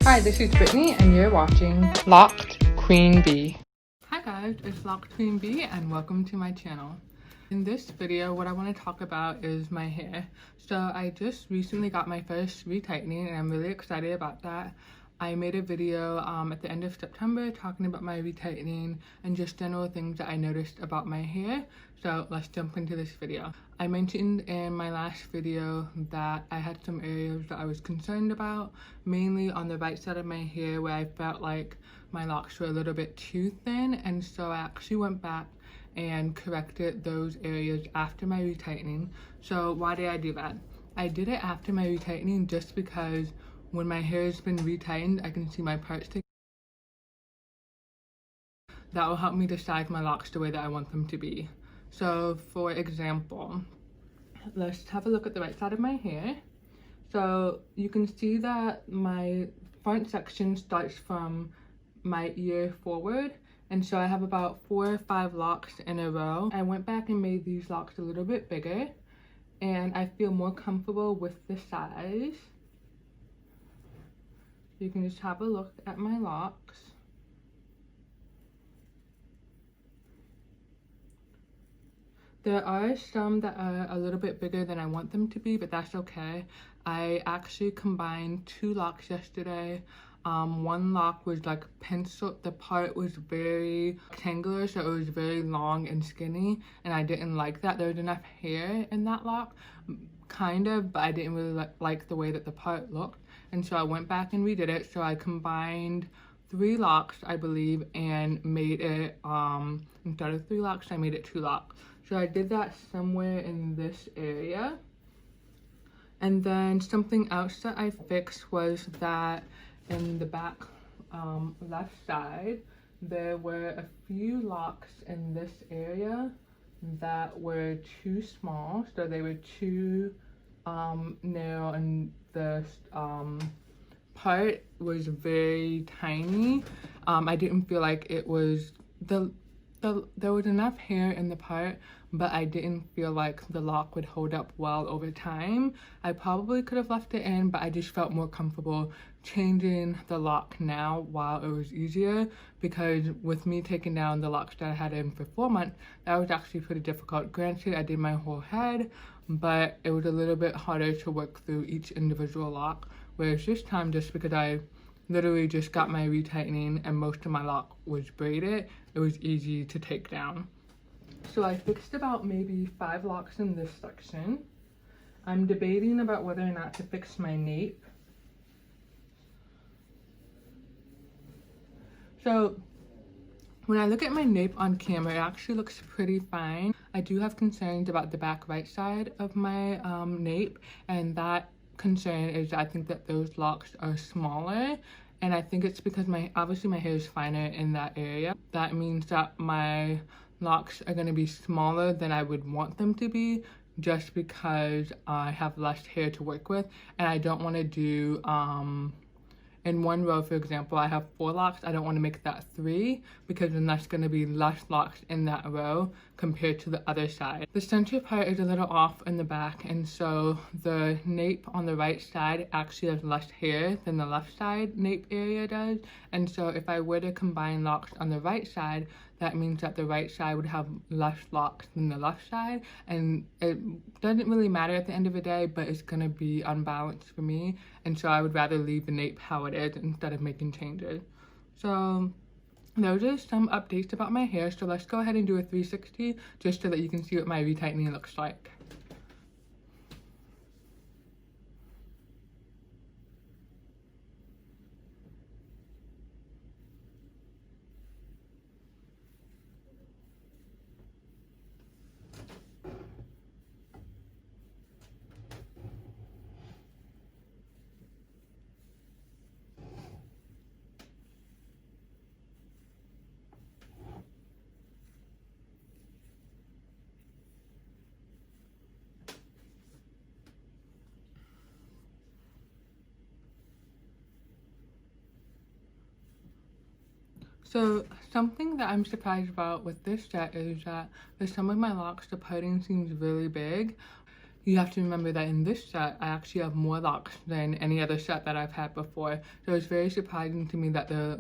Hi, this is Brittany and you're watching Locked Queen Bee. Hi guys, it's Locked Queen Bee and welcome to my channel. In this video, what I want to talk about is my hair. So I just recently got my first retightening and I'm really excited about that. I made a video at the end of September talking about my retightening and just general things that I noticed about my hair. So let's jump into this video. I mentioned in my last video that I had some areas that I was concerned about, mainly on the right side of my hair where I felt like my locks were a little bit too thin, and so I actually went back and corrected those areas after my retightening. So why did I do that? I did it after my retightening just because when my hair has been retightened, I can see my parts take. That will help me decide my locks the way that I want them to be. So for example, let's have a look at the right side of my hair. So you can see that my front section starts from my ear forward, and so I have about 4 or 5 locks in a row. I went back and made these locks a little bit bigger and I feel more comfortable with the size. You can just have a look at my locks. There are some that are a little bit bigger than I want them to be, but that's okay. I actually combined 2 locks yesterday. One lock was like pencil, the part was very rectangular, so it was very long and skinny, and I didn't like that. There was enough hair in that lock, kind of, but I didn't really like the way that the part looked, and so I went back and redid it. So I combined 3 locks, I believe, and made it, instead of 3 locks, I made it 2 locks. So I did that somewhere in this area. And then something else that I fixed was that in the back left side, there were a few locks in this area that were too small. So they were too narrow, and the part was very tiny. I didn't feel like it was there was enough hair in the part, but I didn't feel like the lock would hold up well over time. I probably could have left it in, but I just felt more comfortable changing the lock now while it was easier, because with me taking down the locks that I had in for 4 months, that was actually pretty difficult. Granted, I did my whole head, but it was a little bit harder to work through each individual lock, whereas this time, just because I literally just got my retightening and most of my lock was braided, it was easy to take down. So I fixed about maybe 5 locks in this section. I'm debating about whether or not to fix my nape. So when I look at my nape on camera, it actually looks pretty fine. I do have concerns about the back right side of my nape, and that concern is I think that those locks are smaller, and I think it's because obviously my hair is finer in that area. That means that my locks are going to be smaller than I would want them to be, just because I have less hair to work with, and I don't want to do in one row, for example, I have 4 locks. I don't want to make that 3, because then that's going to be less locks in that row compared to the other side. The center part is a little off in the back, and so the nape on the right side actually has less hair than the left side nape area does. And so if I were to combine locks on the right side, that means that the right side would have less locks than the left side, and it doesn't really matter at the end of the day, but it's gonna be unbalanced for me, and so I would rather leave the nape how it is instead of making changes. So those are some updates about my hair. So let's go ahead and do a 360 just so that you can see what my retightening looks like. So something that I'm surprised about with this set is that for some of my locks, the parting seems really big. you have to remember that in this set, I actually have more locks than any other set that I've had before. So it's very surprising to me that the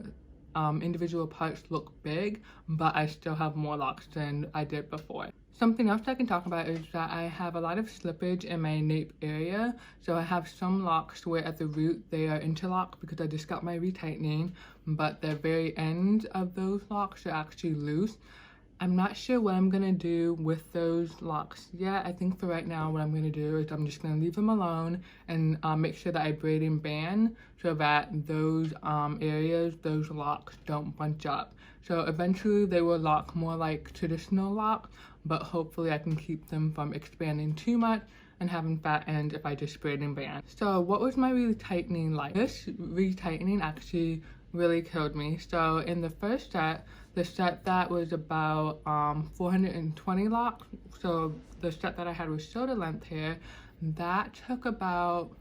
individual parts look big, but I still have more locks than I did before. Something else I can talk about is that I have a lot of slippage in my nape area. So I have some locks where at the root they are interlocked because I just got my retightening, but the very end of those locks are actually loose. I'm not sure what I'm gonna do with those locks yet. I think for right now what I'm gonna do is I'm just gonna leave them alone and make sure that I braid and band so that those areas, those locks don't bunch up. So eventually they will lock more like traditional locks, but hopefully I can keep them from expanding too much and having fat ends if I just braid and band. So what was my retightening like? This retightening actually really killed me. So in the first set, the set that was about 420 locks, so the set that I had with shoulder length hair, that took about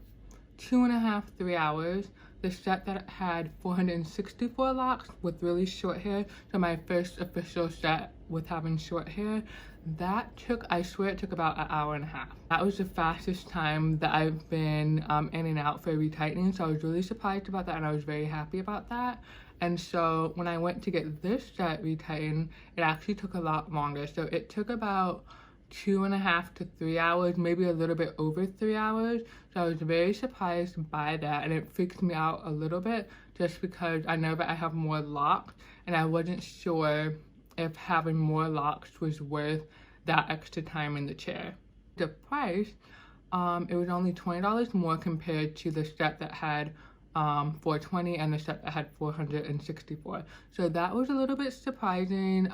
2.5 to 3 hours. The set that had 464 locks with really short hair, so my first official set with having short hair, that took, I swear it took about 1.5 hours. That was the fastest time that I've been in and out for retightening, so I was really surprised about that and I was very happy about that. And so when I went to get this set retightened, it actually took a lot longer. So it took about 2.5 to 3 hours, maybe a little bit over 3 hours. So I was very surprised by that, and it freaked me out a little bit just because I know that I have more locks and I wasn't sure if having more locks was worth that extra time in the chair. The price, it was only $20 more compared to the set that had 420 and the set that had 464. So that was a little bit surprising.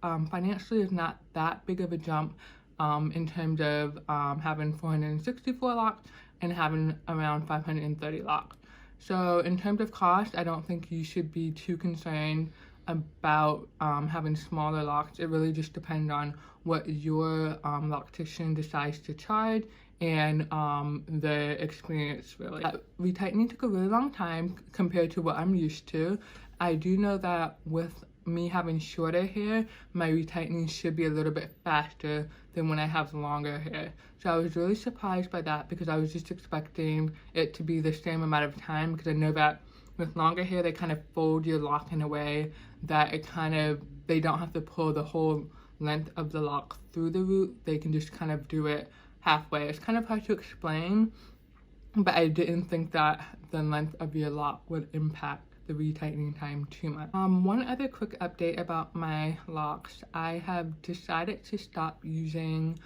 Financially it's not that big of a jump in terms of having 464 locks and having around 530 locks. So in terms of cost, I don't think you should be too concerned about having smaller locks. It really just depends on what your loctician decides to charge and the experience really. Retightening took a really long time compared to what I'm used to. I do know that with me having shorter hair, my retightening should be a little bit faster than when I have longer hair. So I was really surprised by that because I was just expecting it to be the same amount of time, because I know that with longer hair they kind of fold your lock in a way that it kind of, they don't have to pull the whole length of the lock through the root. They can just kind of do it halfway. It's kind of hard to explain, but I didn't think that the length of your lock would impact the retightening time too much. One other quick update about my locks. I have decided to stop using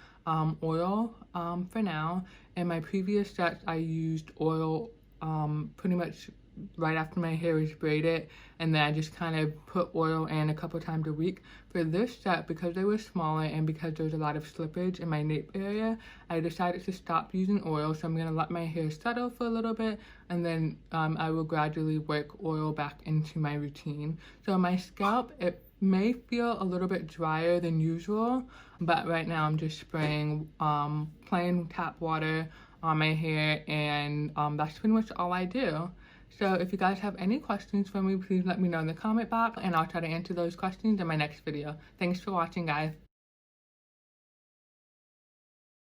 oil for now. In my previous sets I used oil pretty much right after my hair was braided, and then I just kind of put oil in a couple times a week. For this set, because they were smaller and because there was a lot of slippage in my nape area, I decided to stop using oil. So I'm gonna let my hair settle for a little bit, and then I will gradually work oil back into my routine. So my scalp, it may feel a little bit drier than usual, but right now I'm just spraying plain tap water on my hair, and that's pretty much all I do. So if you guys have any questions for me, please let me know in the comment box and I'll try to answer those questions in my next video. Thanks for watching, guys.